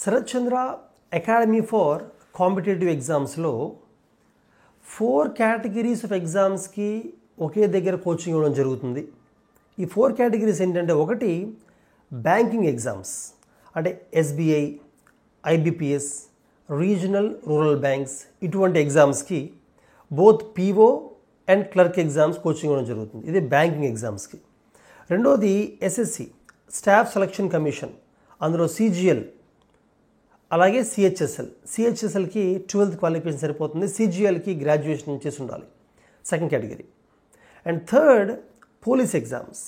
Sarath Chandra academy for competitive ఎగ్జామ్స్లో 4 categories of ఎగ్జామ్స్కి ఒకే దగ్గర కోచింగ్ ఇవ్వడం జరుగుతుంది. ఈ 4 కేటగిరీస్ ఏంటంటే, ఒకటి బ్యాంకింగ్ ఎగ్జామ్స్ అంటే SBI, IBPS, regional rural banks, ఇటువంటి ఎగ్జామ్స్కి both PO and clerk exams coaching ఇవ్వడం జరుగుతుంది. ఇది బ్యాంకింగ్ ఎగ్జామ్స్కి. రెండోది ఎస్ఎస్సి స్టాఫ్ సెలక్షన్ కమిషన్, అందులో సిజిఎల్ అలాగే సిహెచ్ఎస్ఎల్కి 12th క్వాలిఫికేషన్ సరిపోతుంది. సిజిఎల్కి గ్రాడ్యుయేషన్ చేసి ఉండాలి, second category. And third police exams,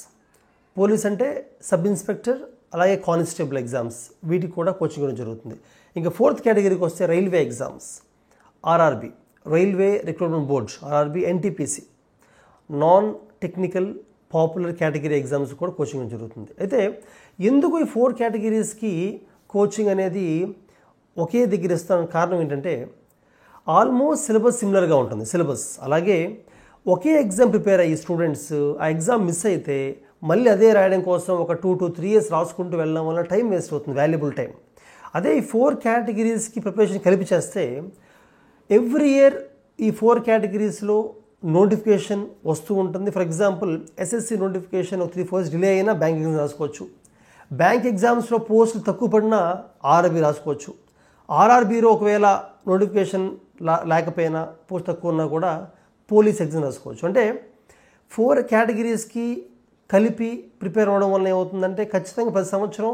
police అంటే సబ్ ఇన్స్పెక్టర్ అలాగే కానిస్టేబుల్ ఎగ్జామ్స్, వీటికి కూడా కోచింగ్ ఇవ్వడం జరుగుతుంది. ఇంకా 4th కేటగిరీకి వస్తే railway exams, RRB railway recruitment board, RRB, NTPC non technical popular category exams కూడా కోచింగ్ ఇవ్వడం జరుగుతుంది. అయితే ఎందుకు ఈ 4 కేటగిరీస్కి కోచింగ్ అనేది ఒకే దగ్గర ఇస్తానికి కారణం ఏంటంటే, ఆల్మోస్ట్ సిలబస్ సిమిలర్గా ఉంటుంది సిలబస్. అలాగే ఒకే ఎగ్జామ్ ప్రిపేర్ అయ్యి స్టూడెంట్స్ ఆ ఎగ్జామ్ మిస్ అయితే మళ్ళీ అదే రాయడం కోసం ఒక 2 to 3 years రాసుకుంటూ వెళ్ళడం వల్ల టైం వేస్ట్ అవుతుంది, వాల్యుబుల్ టైం. అదే ఈ 4 కేటగిరీస్కి ప్రిపరేషన్ కలిపి చేస్తే ఎవ్రీ ఇయర్ ఈ 4 కేటగిరీస్లో నోటిఫికేషన్ వస్తూ ఉంటుంది. For example SSC notification 3-4 years delay అయినా బ్యాంక్ ఎగ్జామ్స్ రాసుకోవచ్చు. బ్యాంక్ ఎగ్జామ్స్లో పోస్టులు తక్కువ పడినా ఆర్ఆర్బీ రాసుకోవచ్చు. ఆర్ఆర్బీలో ఒకవేళ నోటిఫికేషన్ లేకపోయినా పోస్ట్ తక్కువ ఉన్నా కూడా పోలీస్ ఎగ్జామ్ రాసుకోవచ్చు. అంటే 4 కేటగిరీస్కి కలిపి ప్రిపేర్ అవ్వడం వల్ల ఏమవుతుందంటే, ఖచ్చితంగా ప్రతి సంవత్సరం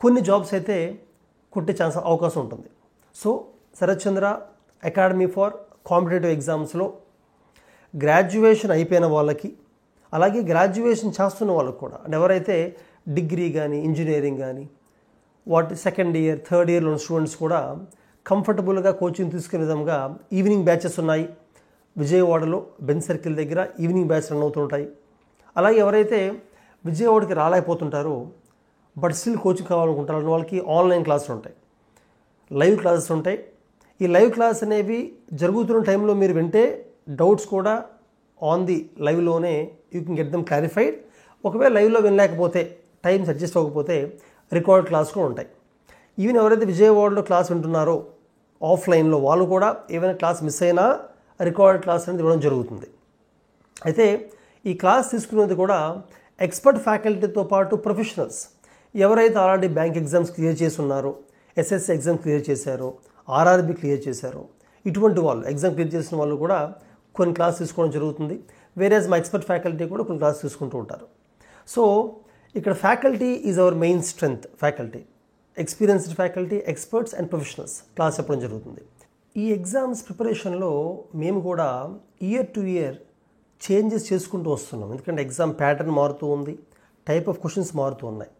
కొన్ని జాబ్స్ అయితే కొట్టే అవకాశం ఉంటుంది. So Sharath Chandra academy for competitive ఎగ్జామ్స్లో గ్రాడ్యుయేషన్ అయిపోయిన వాళ్ళకి, అలాగే గ్రాడ్యుయేషన్ చేస్తున్న వాళ్ళకి కూడా, అంటే ఎవరైతే డిగ్రీ కానీ ఇంజనీరింగ్ కానీ సెకండ్ ఇయర్ థర్డ్ ఇయర్లో ఉన్న స్టూడెంట్స్ కూడా కంఫర్టబుల్గా కోచింగ్ తీసుకునే విధంగా ఈవినింగ్ బ్యాచెస్ ఉన్నాయి. విజయవాడలో బెంచ్ సర్కిల్ దగ్గర ఈవినింగ్ బ్యాచ్ రన్ అవుతుంటాయి. అలాగే ఎవరైతే విజయవాడకి రాలేకపోతుంటారో బట్ స్టిల్ కోచింగ్ కావాలనుకుంటారో వాళ్ళకి ఆన్లైన్ క్లాసులు ఉంటాయి, లైవ్ క్లాసెస్ ఉంటాయి. ఈ లైవ్ క్లాస్ అనేవి జరుగుతున్న టైంలో మీరు వింటే డౌట్స్ కూడా ఆన్ ది లైవ్లోనే you can get them clarified. ఒకవేళ లైవ్లో వినలేకపోతే, టైమ్స్ అడ్జస్ట్ అవ్వకపోతే రికార్డ్ క్లాస్ కూడా ఉంటాయి. ఈవెన్ ఎవరైతే విజయవాడలో క్లాస్ వింటున్నారో ఆఫ్లైన్లో వాళ్ళు కూడా ఏమైనా క్లాస్ మిస్ అయినా రికార్డ్ క్లాస్ అనేది ఇవ్వడం జరుగుతుంది. అయితే ఈ క్లాస్ తీసుకునేది కూడా ఎక్స్పర్ట్ ఫ్యాకల్టీతో పాటు ప్రొఫెషనల్స్, ఎవరైతే ఆల్రెడీ బ్యాంక్ ఎగ్జామ్స్ క్లియర్ చేసి ఉన్నారో, ఎస్ఎస్సి ఎగ్జామ్ క్లియర్ చేశారో, ఆర్ఆర్బి క్లియర్ చేశారో, ఇటువంటి వాళ్ళు ఎగ్జామ్ క్లియర్ చేసిన వాళ్ళు కూడా కొన్ని క్లాస్ తీసుకోవడం జరుగుతుంది. వేరేస్ మా ఎక్స్పర్ట్ ఫ్యాకల్టీ కూడా కొన్ని క్లాస్ తీసుకుంటూ ఉంటారు. సో ఇక్కడ faculty is our main strength. Faculty, experienced faculty, experts and professionals class చెప్పడం జరుగుతుంది. ఈ ఎగ్జామ్స్ ప్రిపరేషన్లో మేము కూడా ఇయర్ టు ఇయర్ చేంజెస్ చేసుకుంటూ వస్తున్నాం. ఎందుకంటే ఎగ్జామ్ ప్యాటర్న్ మారుతూ ఉంది, టైప్ ఆఫ్ క్వశ్చన్స్ మారుతూ ఉన్నాయి.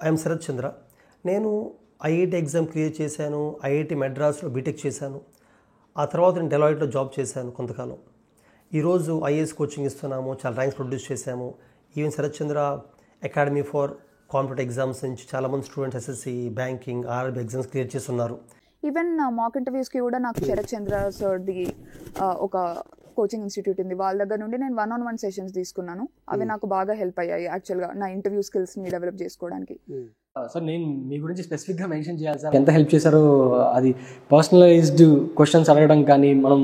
ఐఎమ్ శరత్ చంద్ర. నేను ఐఐటి ఎగ్జామ్ క్లియర్ చేశాను, ఐఐటి మెడ్రాస్లో బీటెక్ చేశాను. ఆ తర్వాత నేను డెలాయిట్లో జాబ్ చేశాను కొంతకాలం. ఈరోజు ఐఏఎస్ కోచింగ్ ఇస్తున్నాము, చాలా ర్యాంక్స్ ప్రొడ్యూస్ చేశాము. Even Sharath Chandra academy for competitive exams నుంచి చాలామంది students SSC, banking, RRB exams clear చేస్తున్నారు. ఈవెన్ మాక్ ఇంటర్వ్యూస్కి కూడా నాకు శరత్ చంద్ర సార్ది ఒక కోచింగ్ ఇన్స్టిట్యూట్ ఉంది, వాళ్ళ దగ్గర నుండి నేను 1-on-1 సెషన్స్ తీసుకున్నాను. అవి నాకు బాగా హెల్ప్ అయ్యాయి యాక్చువల్గా నా ఇంటర్వ్యూ స్కిల్స్ని డెవలప్ చేసుకోవడానికి. సార్ నేను మీ గురించి స్పెసిఫిక్గా మెన్షన్ చేయాలి సార్, ఎంత హెల్ప్ చేశారో. అది పర్సనలైజ్డ్ క్వశ్చన్స్ అడగడం కానీ, మనం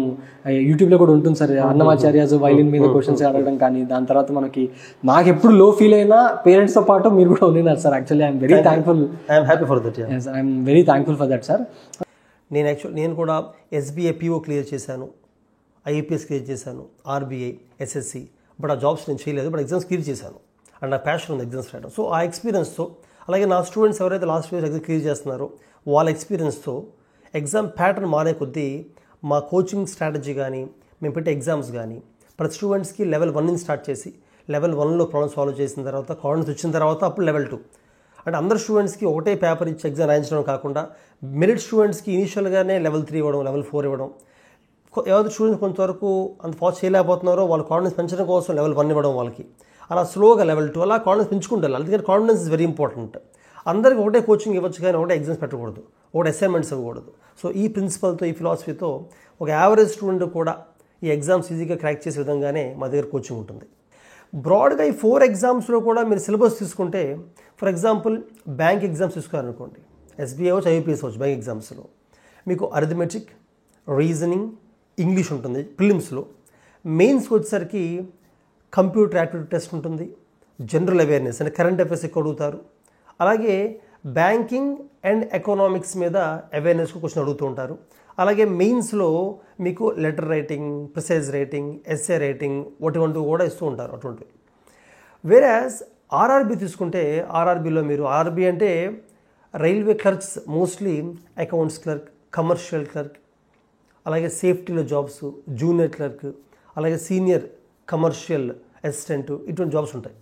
యూట్యూబ్లో కూడా ఉంటుంది సార్, అన్నమాచార్యాస్ వైలిన్ మీద క్వశ్చన్స్ అడగడం కానీ. దాని తర్వాత నాకు ఎప్పుడు లో ఫీల్ అయినా పేరెంట్స్తో పాటు మీరు కూడా ఉన్నారు sir. Actually I'm very thankful. I'm happy for that. I'm very thankful for that sir. నేను కూడా ఎస్బీఐ పీఓ క్లియర్ చేశాను, ఐఏపీఎస్ క్లియర్ చేశాను, ఆర్బీఐ, ఎస్ఎస్సి. బట్ ఆ జాబ్స్ నేను చేయలేదు, బట్ ఎగ్జామ్స్ క్లియర్ చేశాను. అండ్ నా ప్యాషన్ ఉంది ఎగ్జామ్స్ రాయడం. సో ఆ ఎక్స్పీరియన్స్తో, అలాగే నా స్టూడెంట్స్ ఎవరైతే లాస్ట్ ఇయర్ ఎగ్జామ్ క్లియర్ చేస్తున్నారో వాళ్ళ ఎక్స్పీరియన్స్తో ఎగ్జామ్ ప్యాటర్న్ మారే కొద్దీ మా కోచింగ్ స్ట్రాటజీ కానీ, మేము పెట్టే ఎగ్జామ్స్ కానీ ప్రతి స్టూడెంట్స్కి లెవెల్ 1 నుంచి స్టార్ట్ చేసి లెవెల్ 1లో ప్రాబ్లమ్ సాల్వ్ చేసిన తర్వాత కాన్ఫిడెన్స్ వచ్చిన తర్వాత అప్పుడు లెవెల్ 2. అంటే అందరు స్టూడెంట్స్కి ఒకటే పేపర్ ఇచ్చి ఎగ్జామ్ రాయించడం కాకుండా మెరిట్ స్టూడెంట్స్కి ఇనీషియల్గానే లెవెల్ 3 ఇవ్వడం, లెవెల్ 4 ఇవ్వడం. ఎవరైతే స్టూడెంట్స్ కొంతవరకు అంత ఫాస్ట్ చేయలేకపోతున్నారో వాళ్ళ కాన్ఫిడెన్స్ పెంచడం కోసం లెవెల్ 1 ఇవ్వడం వాళ్ళకి, అలా స్లోగా లెవెల్ 2 అలా కాన్ఫిడెన్స్ పెంచుకుంటారు. అందుకని కాన్ఫిడెన్స్ ఇస్ వెరీ ఇంపార్టెంట్. అందరికీ ఒకటే కోచింగ్ ఇవ్వచ్చు కానీ ఒకటే ఎగ్జామ్స్ పెట్టకూడదు, ఒకటే అసైన్మెంట్స్ ఇవ్వకూడదు. సో ఈ ప్రిన్సిపల్తో, ఈ ఫిలాసఫీతో ఒక యావరేజ్ స్టూడెంట్ కూడా ఈ ఎగ్జామ్స్ ఈజీగా క్రాక్ చేసే విధంగానే మా దగ్గర కోచింగ్ ఉంటుంది. బ్రాడ్గా ఈ 4 ఎగ్జామ్స్లో కూడా మీరు సిలబస్ తీసుకుంటే, ఫర్ ఎగ్జాంపుల్ బ్యాంక్ ఎగ్జామ్స్ తీసుకోవాలనుకోండి, ఎస్బీఐ అవచ్చు, ఐయూపీఎస్ అవచ్చు. బ్యాంక్ ఎగ్జామ్స్లో మీకు అరిథమెటిక్, రీజనింగ్, ఇంగ్లీష్ ఉంటుంది ప్రిలిమ్స్లో. మెయిన్స్కి వచ్చేసరికి కంప్యూటర్ యాప్టిట్యూడ్ టెస్ట్ ఉంటుంది, జనరల్ అవేర్నెస్ అంటే కరెంట్ అఫైర్స్ ఎక్కువ అడుగుతారు. అలాగే బ్యాంకింగ్ అండ్ ఎకనామిక్స్ మీద అవేర్నెస్ క్వశ్చన్ అడుగుతూ ఉంటారు. అలాగే మెయిన్స్లో మీకు letter writing, precise writing, essay writing అటువంటివి కూడా ఇస్తూ ఉంటారు అటువంటివి. వేరాజ్ ఆర్ఆర్బీ తీసుకుంటే ఆర్ఆర్బీలో మీరు ఆర్ఆర్బీ అంటే railway clerks, mostly accounts clerk, commercial clerk, అలాగే సేఫ్టీలో జాబ్స్, జూనియర్ క్లర్క్, అలాగే సీనియర్ కమర్షియల్ అసిస్టెంట్, ఇటువంటి జాబ్స్ ఉంటాయి.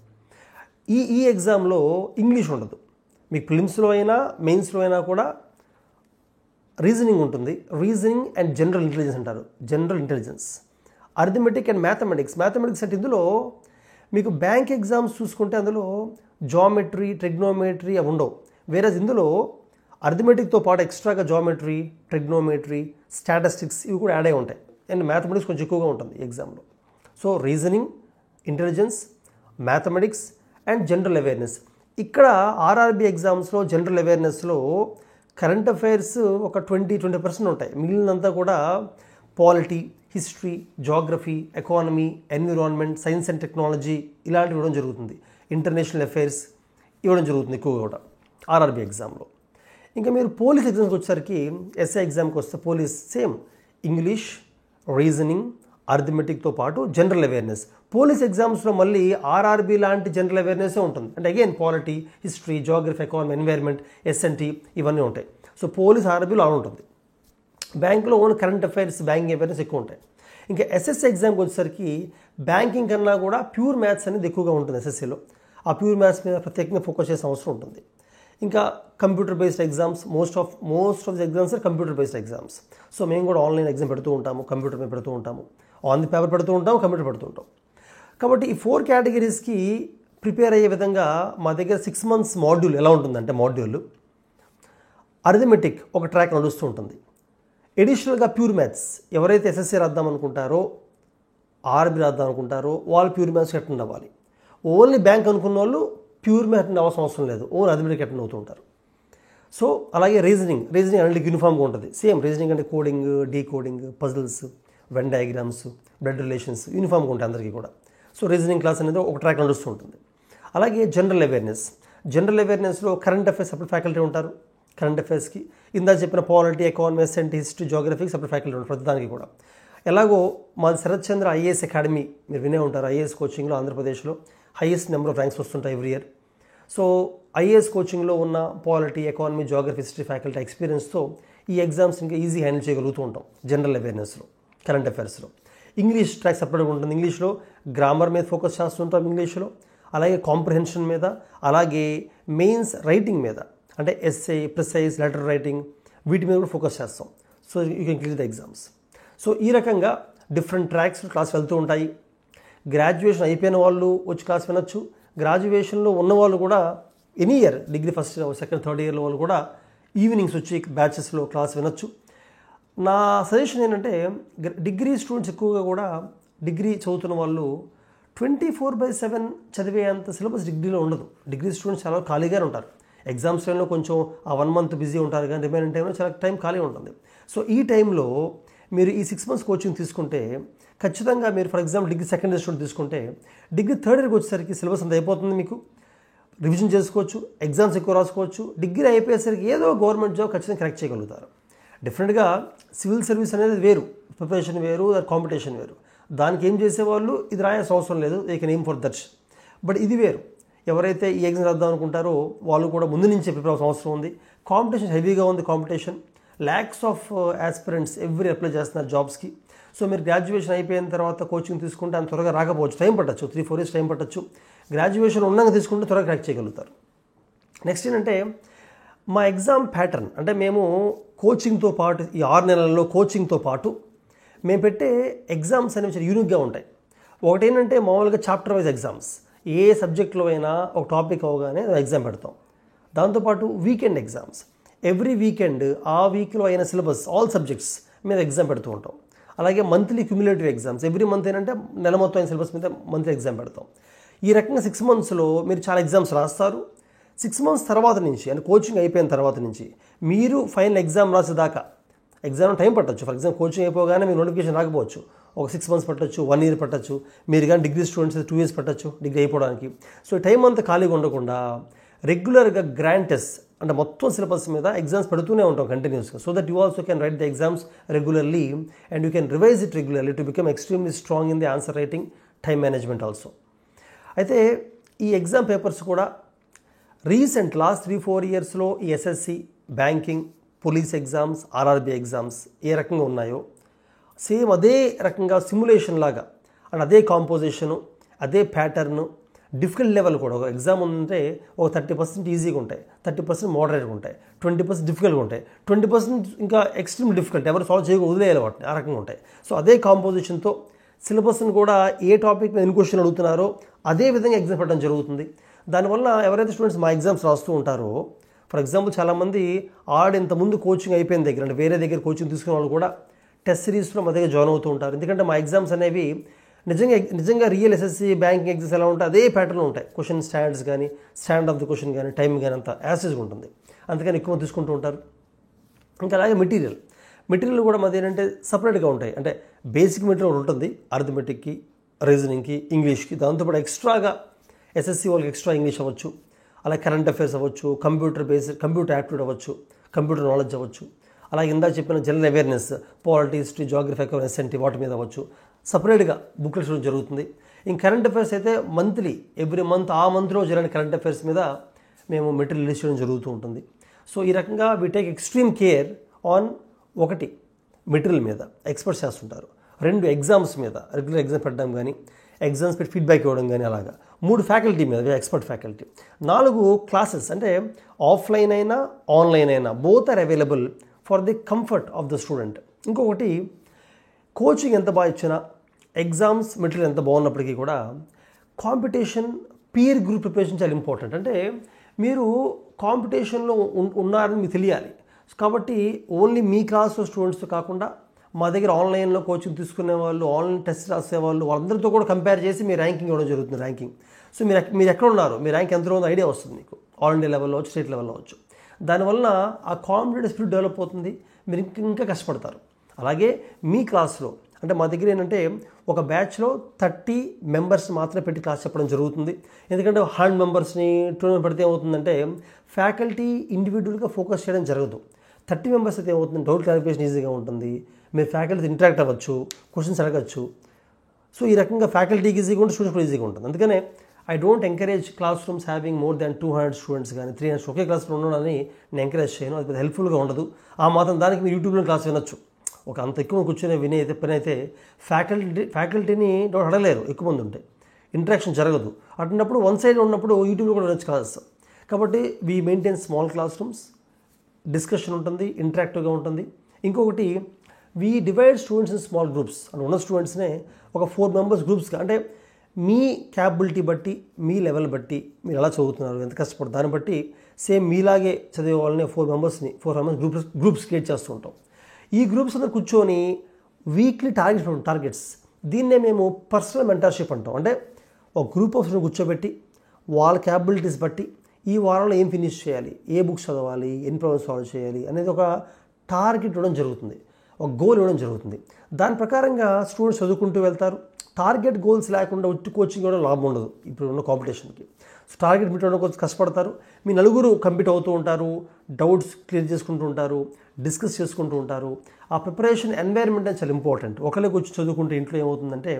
ఈ ఎగ్జామ్లో ఇంగ్లీష్ ఉండదు. మీకు ప్రిలిమ్స్లో అయినా మెయిన్స్లో అయినా కూడా రీజనింగ్ ఉంటుంది. రీజనింగ్ అండ్ జనరల్ ఇంటెలిజెన్స్ అంటారు, general intelligence. Arithmetic and mathematics అంటే ఇందులో మీకు బ్యాంక్ ఎగ్జామ్స్ చూసుకుంటే అందులో జామెట్రీ, ట్రిగ్నోమెట్రీ అవి ఉండవు. వేరే ఇందులో అరిథమెటిక్తో పాటు ఎక్స్ట్రాగా జామెట్రీ, ట్రిగ్నోమెట్రీ, స్టాటిస్టిక్స్ ఇవి కూడా యాడ్ అయి ఉంటాయి. అండ్ మ్యాథమెటిక్స్ కొంచెం ఎక్కువగా ఉంటుంది ఈ ఎగ్జామ్లో. So reasoning, intelligence, mathematics and general awareness. ఇక్కడ ఆర్ఆర్బీ ఎగ్జామ్స్లో జనరల్ అవేర్నెస్లో కరెంట్ అఫైర్స్ ఒక 20% ఉంటాయి. మిగిలినంతా కూడా polity, history, geography, economy, environment, science and technology ఇలాంటివి ఇవ్వడం జరుగుతుంది. ఇంటర్నేషనల్ అఫైర్స్ ఇవ్వడం జరుగుతుంది ఎక్కువగా కూడా ఆర్ఆర్బీ ఎగ్జామ్లో. ఇంకా మీరు పోలీస్ ఎగ్జామ్కి వచ్చేసరికి, ఎస్ఐ ఎగ్జామ్కి వస్తే పోలీస్ సేమ్ ఇంగ్లీష్, రీజనింగ్, అరిథమెటిక్తో పాటు జనరల్ అవేర్నెస్. పోలీస్ ఎగ్జామ్స్లో మళ్ళీ ఆర్ఆర్బీ లాంటి జనరల్ అవేర్నెస్సే ఉంటుంది. అంటే again polity, history, geography, economy, environment, SNT ఇవన్నీ ఉంటాయి. సో పోలీస్ ఆర్ఆర్బీలో అలా ఉంటుంది. బ్యాంకులో own current affairs, banking awareness ఎక్కువ ఉంటాయి. ఇంకా ఎస్ఎస్సీ ఎగ్జామ్కి వచ్చేసరికి బ్యాంకింగ్ కన్నా కూడా ప్యూర్ మ్యాథ్స్ అనేది ఎక్కువగా ఉంటుంది ఎస్ఎస్సీలో. ఆ ప్యూర్ మ్యాథ్స్ మీద ప్రత్యేకంగా ఫోకస్ చేసిన అవసరం ఉంటుంది. ఇంకా computer based exams, most of the exams or computer based exams. So మేము కూడా ఆన్లైన్ ఎగ్జామ్ పెడుతూ ఉంటాము, కంప్యూటర్ మీద పెడుతూ ఉంటాము, ఆన్ ది పేపర్ పెడుతూ ఉంటాము, కంప్యూటర్ పెడుతూ ఉంటాం. కాబట్టి ఈ 4 కేటగిరీస్కి ప్రిపేర్ అయ్యే విధంగా మా దగ్గర 6 months మాడ్యూల్ ఎలా ఉంటుందంటే, మాడ్యూల్ అరిథమెటిక్ ఒక ట్రాక్ నడుస్తూ ఉంటుంది. ఎడిషనల్గా ప్యూర్ మ్యాథ్స్ ఎవరైతే ఎస్ఎస్సీ రాద్దాం అనుకుంటారో, ఆర్బీ రాద్దాం అనుకుంటారో వాళ్ళు ప్యూర్ మ్యాథ్స్ అటెండ్ అవ్వాలి. ఓన్లీ బ్యాంక్ అనుకున్న వాళ్ళు ప్యూర్ మ్యాథ్స్ అటెండ్ అవ్వాల్సిన అవసరం లేదు, ఓన్లీ అరిథమెటిక్ అటెండ్ అవుతూ ఉంటారు. సో అలాగే రీజనింగ్ అన్నిటికీ యూనిఫామ్గా ఉంటుంది. సేమ్ రీజనింగ్ అంటే coding, decoding, puzzles, Venn diagrams, blood relations యూనిఫామ్గా ఉంటాయి అందరికీ కూడా. సో రీజనింగ్ క్లాస్ అనేది ఒక ట్రాక్ నడుస్తూ ఉంటుంది. అలాగే జనరల్ అవేర్నెస్లో కరెంట్ అఫైర్స్ సపరేట్ ఫ్యాకల్టీ ఉంటారు. కరెంట్ అఫైర్స్కి ఇందా చెప్పిన పాలిటీ, ఎకానమీ, ఎస్ఎన్టీ, హిస్టరీ, జాగ్రఫీకి సపరేట్ ఫ్యాకల్టీ ఉంటారు ప్రతిదానికి కూడా. ఎలాగో మాది శరత్ చంద్ర ఐఏఎస్ అకాడమీ మీరు వినే ఉంటారు. ఐఏఎస్ కోచింగ్లో ఆంధ్రప్రదేశ్లో హైయెస్ట్ నెంబర్ ఆఫ్ ర్యాంక్స్ వస్తుంటాయి ఎవ్రీ ఇయర్. సో ఐఏఎస్ కోచింగ్లో ఉన్న polity, economy, geography, history faculty ఎక్స్పీరియన్స్తో ఈ ఎగ్జామ్స్ ఇంకా ఈజీ హ్యాండిల్ చేయగలుగుతూ ఉంటాం. జనరల్ అవేర్నెస్లో, కరెంట్ అఫైర్స్లో ఇంగ్లీష్ ట్రాక్ సపరేట్గా ఉంటుంది. ఇంగ్లీష్లో గ్రామర్ మీద ఫోకస్ చేస్తుంటాం ఇంగ్లీష్లో, అలాగే కాంప్రిహెన్షన్ మీద, అలాగే మెయిన్స్ రైటింగ్ మీద అంటే ఎస్ఏ, ప్రిసైజ్, లెటర్ రైటింగ్ వీటి మీద కూడా ఫోకస్ చేస్తాం. So you can clear the exams. So ఈ రకంగా డిఫరెంట్ ట్రాక్స్ క్లాస్ వెళ్తూ ఉంటాయి. గ్రాడ్యుయేషన్ అయిపోయిన వాళ్ళు వచ్చి క్లాస్ వినొచ్చు. గ్రాడ్యుయేషన్లో ఉన్నవాళ్ళు కూడా any year degree first year, second, third ఇయర్లో వాళ్ళు కూడా ఈవినింగ్స్ వచ్చి బ్యాచెస్లో క్లాస్ వినొచ్చు. నా సజెషన్ ఏంటంటే డిగ్రీ స్టూడెంట్స్ ఎక్కువగా కూడా డిగ్రీ చదువుతున్న వాళ్ళు 24/7 చదివే అంత సిలబస్ డిగ్రీలో ఉండదు. డిగ్రీ స్టూడెంట్స్ చాలా ఖాళీగానే ఉంటారు. ఎగ్జామ్స్ టైంలో కొంచెం ఆ 1 month బిజీ ఉంటారు, కానీ రిమైనింగ్ టైంలో చాలా టైం ఖాళీ ఉంటుంది. సో ఈ టైంలో మీరు ఈ 6 months కోచింగ్ తీసుకుంటే ఖచ్చితంగా మీరు for example degree second year student తీసుకుంటే డిగ్రీ థర్డ్ ఇయర్కి వచ్చేసరికి సిలబస్ అంతా అయిపోతుంది. మీకు రివిజన్ చేసుకోవచ్చు, ఎగ్జామ్స్ ఎక్కువ రాసుకోవచ్చు. డిగ్రీ అయిపోయేసరికి ఏదో గవర్నమెంట్ జాబ్ ఖచ్చితంగా కరెక్ట్ చేయగలుగుతారు. డిఫరెంట్గా సివిల్ సర్వీస్ అనేది వేరు, ప్రిపరేషన్ వేరు, కాంపిటీషన్ వేరు. దానికి ఏం చేసేవాళ్ళు ఇది రాయాల్సిన అవసరం లేదు, they can aim for that. But ఇది వేరు. ఎవరైతే ఈ ఎగ్జామ్ రాద్దాం అనుకుంటారో వాళ్ళు కూడా ముందు నుంచే ప్రిపేర్ అవ్వాల్సిన అవసరం ఉంది. కాంపిటీషన్ హెవీగా ఉంది. Competition lakhs of aspirants every apply చేస్తున్నారు జాబ్స్కి. సో మీరు గ్రాడ్యుయేషన్ అయిపోయిన తర్వాత కోచింగ్ తీసుకుంటే అంత త్వరగా రాకపోవచ్చు, టైం పట్టచ్చు, 3-4 years టైం పట్టచ్చు. గ్రాడ్యుయేషన్ ఉన్నాక తీసుకుంటే త్వరగా క్రాక్ చేయగలుగుతారు. నెక్స్ట్ ఏంటంటే మా ఎగ్జామ్ ప్యాటర్న్ అంటే మేము కోచింగ్తో పాటు ఈ 6 నెలల్లో కోచింగ్తో పాటు మేము పెట్టే ఎగ్జామ్స్ అనేవి చాలా యూనిక్గా ఉంటాయి. ఒకటి ఏంటంటే మామూలుగా చాప్టర్ వైజ్ ఎగ్జామ్స్, ఏ సబ్జెక్ట్లో అయినా ఒక టాపిక్ అవగానే ఎగ్జామ్ పెడతాం. దాంతోపాటు వీకెండ్ ఎగ్జామ్స్, ఎవ్రీ వీకెండ్ ఆ వీక్లో అయిన సిలబస్ ఆల్ సబ్జెక్ట్స్ మీద ఎగ్జామ్ పెడుతూ ఉంటాం. అలాగే monthly cumulative exams, every month ఏంటంటే నెల మొత్తం అయిన సిలబస్ మీద మంత్లీ ఎగ్జామ్ పెడతాం. ఈ రకంగా 6 monthsలో మీరు చాలా ఎగ్జామ్స్ రాస్తారు. 6 months తర్వాత నుంచి అంటే కోచింగ్ అయిపోయిన తర్వాత నుంచి మీరు ఫైనల్ ఎగ్జామ్ రాసేదాకా ఎగ్జామ్ టైం పట్టచ్చు. ఫర్ ఎగ్జాంపుల్ కోచింగ్ అయిపోగానే మీకు నోటిఫికేషన్ రాకపోవచ్చు. ఒక 6 months పట్టచ్చు, 1 year పట్టచ్చు. మీరు కానీ డిగ్రీ స్టూడెంట్స్ 2 years పట్టచ్చు డిగ్రీ అయిపోవడానికి. సో టైం అంతా ఖాళీగా ఉండకుండా రెగ్యులర్గా గ్రాండ్ టెస్ట్ అంటే మొత్తం సిలబస్ మీద ఎగ్జామ్స్ పెడుతూనే ఉంటాం కంటిన్యూస్గా. So that you also can write the exams regularly and you can revise it regularly to become extremely strong in the answer writing, time management also. అయితే ఈ ఎగ్జామ్ పేపర్స్ కూడా recent last 3-4 yearsలో ఈ SSC, banking, police exams, RRB exams ఏ రకంగా ఉన్నాయో same అదే రకంగా సిమ్యులేషన్ లాగా అండ్ అదే కాంపోజిషను, అదే ప్యాటర్ను, డిఫికల్ట్ లెవెల్ కూడా. ఒక ఎగ్జామ్ ఉందంటే ఒక 30% ఈజీగా ఉంటాయి, 30% మోడరేట్గా ఉంటాయి, 20% డిఫికల్ట్గా ఉంటాయి, 20% ఇంకా ఎక్స్ట్రీమ్ డిఫికల్ట్ ఎవరు సాల్వ్ చేయక వదిలేయాలి వాటిని, ఆ రకంగా ఉంటాయి. సో అదే కాంపోజిషన్తో సిలబస్ని కూడా ఏ టాపిక్ మీద ఎన్ని క్వశ్చన్ అడుగుతున్నారో అదే విధంగా ఎగ్జామ్ పెట్టడం జరుగుతుంది. దానివల్ల ఎవరైతే స్టూడెంట్స్ మా ఎగ్జామ్స్ రాస్తూ ఉంటారో, ఫర్ ఎగ్జాంపుల్ చాలామంది ఇంతకుముందు కోచింగ్ అయిపోయిన దగ్గర అంటే వేరే దగ్గర కోచింగ్ తీసుకునే వాళ్ళు కూడా టెస్ట్ సిరీస్లో మా దగ్గర జాయిన్ అవుతూ ఉంటారు. ఎందుకంటే మా ఎగ్జామ్స్ అనేవి నిజంగా రియల్ ఎస్ఎస్సి, బ్యాంకింగ్ ఎగ్జామ్స్ ఎలా ఉంటాయి అదే ప్యాటర్న్లో ఉంటాయి. క్వశ్చన్ స్టాండర్డ్స్ కానీ, స్టాండ్ ఆఫ్ ది క్వశ్చన్ కానీ, టైం కానీ అంతా యాసిడ్గా ఉంటుంది. అందుకని ఎక్కువ తీసుకుంటూ ఉంటారు. ఇంకా అలాగే మెటీరియల్ కూడా మాది ఏంటంటే సపరేట్గా ఉంటాయి. అంటే బేసిక్ మెటీరియల్ ఉంటుంది అర్థమెటిక్కి, రీజనింగ్కి, ఇంగ్లీష్కి. దాంతోపాటు ఎక్స్ట్రాగా ఎస్ఎస్సి వాళ్ళకి ఎక్స్ట్రా ఇంగ్లీష్ అవ్వచ్చు, అలాగే కరెంట్ అఫైర్స్ అవ్వచ్చు, కంప్యూటర్ యాప్టిట్యూడ్ అవ్వచ్చు, కంప్యూటర్ నాలెడ్జ్ అవ్వచ్చు, అలాగే ఇందాక చెప్పిన general awareness, polity, history, geography, SNT వాటి మీద అవ్వచ్చు. సపరేట్గా బుక్లెట్ చూడడం జరుగుతుంది. ఇంక కరెంట్ అఫైర్స్ అయితే మంత్లీ ఎవ్రీ మంత్ ఆ మంత్లో జరిగిన కరెంట్ అఫైర్స్ మీద మేము మెటీరియల్ రిలీజ్ చేయడం జరుగుతూ ఉంటుంది. సో ఈ రకంగా we take extreme care on 1 material మీద ఎక్స్పర్ట్స్ చేస్తుంటారు, 2 ఎగ్జామ్స్ మీద రెగ్యులర్ ఎగ్జామ్ పెట్టడం కానీ, ఎగ్జామ్స్ పెట్టి ఫీడ్బ్యాక్ ఇవ్వడం కానీ, అలాగా 3 ఫ్యాకల్టీ మీద ఎక్స్పర్ట్ ఫ్యాకల్టీ, 4 క్లాసెస్ అంటే ఆఫ్లైన్ అయినా ఆన్లైన్ అయినా both are available for the comfort of the student. ఇంకొకటి కోచింగ్ ఎంత బాగా ఇచ్చినా, ఎగ్జామ్స్ మెటీరియల్ ఎంత బాగున్నప్పటికీ కూడా కాంపిటీషన్, పీర్ గ్రూప్ ప్రిపరేషన్ చాలా ఇంపార్టెంట్. అంటే మీరు కాంపిటీషన్లో ఉన్నారని మీకు తెలియాలి. కాబట్టి ఓన్లీ మీ క్లాస్లో స్టూడెంట్స్తో కాకుండా మా దగ్గర ఆన్లైన్లో కోచింగ్ తీసుకునే వాళ్ళు, ఆన్లైన్ టెస్ట్ రాసేవాళ్ళు, వాళ్ళందరితో కూడా కంపేర్ చేసి మీ ర్యాంకింగ్ ఇవ్వడం జరుగుతుంది. ర్యాంకింగ్ సో మీరు ఎక్కడ ఉన్నారు, మీ ర్యాంక్ ఎంత ఉందో ఐడియా వస్తుంది మీకు. ఆల్ ఇండియా లెవెల్లో అవచ్చు, స్టేట్ లెవెల్లో అవచ్చు. దానివల్ల ఆ కాంపిటేటివ్ స్పిరిట్ డెవలప్ అవుతుంది, మీరు ఇంకా కష్టపడతారు. అలాగే మీ క్లాస్లో అంటే మా దగ్గర ఏంటంటే ఒక బ్యాచ్లో 30 members మాత్రమే పెట్టి క్లాస్ చెప్పడం జరుగుతుంది. ఎందుకంటే 100 members-ని 200 పెడితే ఏమవుతుందంటే ఫ్యాకల్టీ ఇండివిజువల్గా ఫోకస్ చేయడం జరగదు. 30 members అయితే ఏమవుతుంది, డౌట్ క్లారిఫికేషన్ ఈజీగా ఉంటుంది, మీరు ఫ్యాకల్టీతో ఇంటరాక్ట్ అవ్వచ్చు, క్వశ్చన్స్ అడగచ్చు. సో ఈ రకంగా ఫ్యాకల్టీకి ఈజీగా ఉంటుంది, స్టూడెంట్స్ కూడా ఈజీగా ఉంటుంది. అందుకనే I don't encourage class rooms having more than 200 students కానీ 300 ఒకే క్లాస్లో ఉండడాన్ని నేను ఎంకరేజ్ చేయను. అది పెద్ద హెల్ప్ఫుల్గా ఉండదు. ఆ మాత్రం దానికి మీరు యూట్యూబ్లో క్లాస్ వినొచ్చు. ఒక అంత ఎక్కువ కూర్చొని వినే పని అయితే ఫ్యాకల్టీని అడగలేరు, ఎక్కువ మంది ఉంటే ఇంటరాక్షన్ జరగదు. అటున్నప్పుడు వన్ సైడ్ ఉన్నప్పుడు యూట్యూబ్లో కూడా వినొచ్చు క్లాస్. కాబట్టి we maintain small class rooms, discussion ఉంటుంది, ఇంటరాక్టివ్గా ఉంటుంది. ఇంకొకటి we divide students in small groups. అంటే ఉన్న స్టూడెంట్స్నే ఒక 4 members గ్రూప్స్గా, అంటే మీ క్యాపబిలిటీ బట్టి, మీ లెవెల్ బట్టి, మీరు ఎలా చదువుతున్నారు, ఎంత కష్టపడతారు దాన్ని బట్టి సేమ్ మీలాగే చదివే వాళ్ళని 4 members గ్రూప్స్ క్రియేట్ చేస్తూ ఉంటాం. ఈ గ్రూప్స్ అందరూ కూర్చొని వీక్లీ టార్గెట్స్, దీన్నే మేము పర్సనల్ మెంటర్షిప్ అంటాం. అంటే ఒక గ్రూప్ ఆఫ్ స్టూడెంట్స్ కూర్చోబెట్టి వాళ్ళ క్యాపబిలిటీస్ బట్టి ఈ వారంలో ఏం ఫినిష్ చేయాలి, ఏ బుక్స్ చదవాలి, ఎన్ని ప్రాబ్లమ్స్ సాల్వ్ చేయాలి అనేది ఒక టార్గెట్ ఇవ్వడం జరుగుతుంది, ఒక గోల్ ఇవ్వడం జరుగుతుంది. దాని ప్రకారంగా స్టూడెంట్స్ చదువుకుంటూ వెళ్తారు. టార్గెట్ గోల్స్ లేకుండా ఒట్టి కోచింగ్ కూడా లాభం ఉండదు ఇప్పుడు ఉన్న కాంపిటీషన్కి. సో టార్గెట్ మీట్ అవ్వడం కొంచెం కష్టపడతారు. మీ నలుగురు కంప్లీట్ అవుతూ ఉంటారు, డౌట్స్ క్లియర్ చేసుకుంటూ ఉంటారు, డిస్కస్ చేసుకుంటూ ఉంటారు. ఆ ప్రిపరేషన్ ఎన్వైర్న్మెంట్ అనేది చాలా ఇంపార్టెంట్. ఒకళ్ళకి వచ్చి చదువుకుంటే ఇంట్లో ఏమవుతుందంటే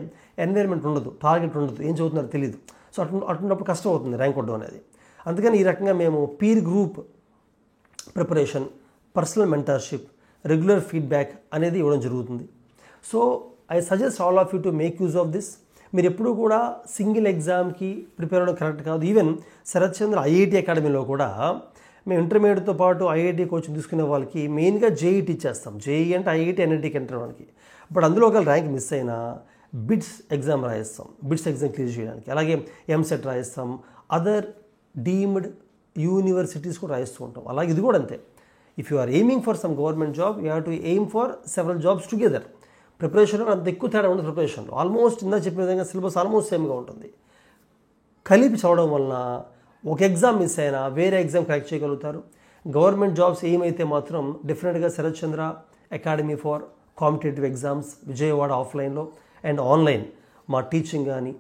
ఎన్వైర్న్మెంట్ ఉండదు, టార్గెట్ ఉండదు, ఏం చదువుతున్నారో తెలియదు. సో అటున్నప్పుడు కష్టం అవుతుంది ర్యాంక్ కొట్టడం అనేది. అందుకని ఈ రకంగా మేము peer group preparation, personal mentorship, regular feedback అనేది ఇవ్వడం జరుగుతుంది. So I suggest all of you to make use of this. మీరు ఎప్పుడూ కూడా సింగిల్ ఎగ్జామ్కి ప్రిపేర్ అవ్వడం కరెక్ట్ కాదు. ఈవెన్ శరత్ చంద్ర ఐఐటి అకాడమీలో కూడా మేము ఇంటర్మీడియట్తో పాటు ఐఐటి కోచింగ్ తీసుకునే వాళ్ళకి మెయిన్గా జేఈ టీచ్ చేస్తాం. జేఈ అంటే ఐఐటి ఎన్ఐటికి ఎంటర్ వాళ్ళకి. బట్ అందులో ఒక ర్యాంక్ మిస్ అయినా బిట్స్ ఎగ్జామ్ రాయిస్తాం, బిట్స్ ఎగ్జామ్ క్లియర్ చేయడానికి. అలాగే ఎంసెట్ రాయిస్తాం, అదర్ డీమ్డ్ యూనివర్సిటీస్ కూడా రాయిస్తూ ఉంటాం. అలాగే ఇది కూడా అంతే. If you are aiming for some government job, you have to aim for several jobs together. Preparation అంత ఎక్కువ తేడా ఉండదు. ప్రిపరేషన్లో ఆల్మోస్ట్ ఇందా చెప్పిన విధంగా సిలబస్ ఆల్మోస్ట్ సేమ్గా ఉంటుంది. కలిపి చదవడం వలన ఒక ఎగ్జామ్ మిస్ అయినా వేరే ఎగ్జామ్ కరెక్ట్ చేయగలుగుతారు. గవర్నమెంట్ జాబ్స్ ఏమైతే మాత్రం డెఫినెట్గా Sharath Chandra academy for competitive exams Vijayawada ఆఫ్లైన్లో అండ్ ఆన్లైన్ మా టీచింగ్ కానీ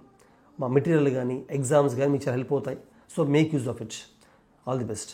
మా మెటీరియల్ కానీ ఎగ్జామ్స్ కానీ మీకు చాలా హెల్ప్ అవుతాయి. So make use of it. All the best.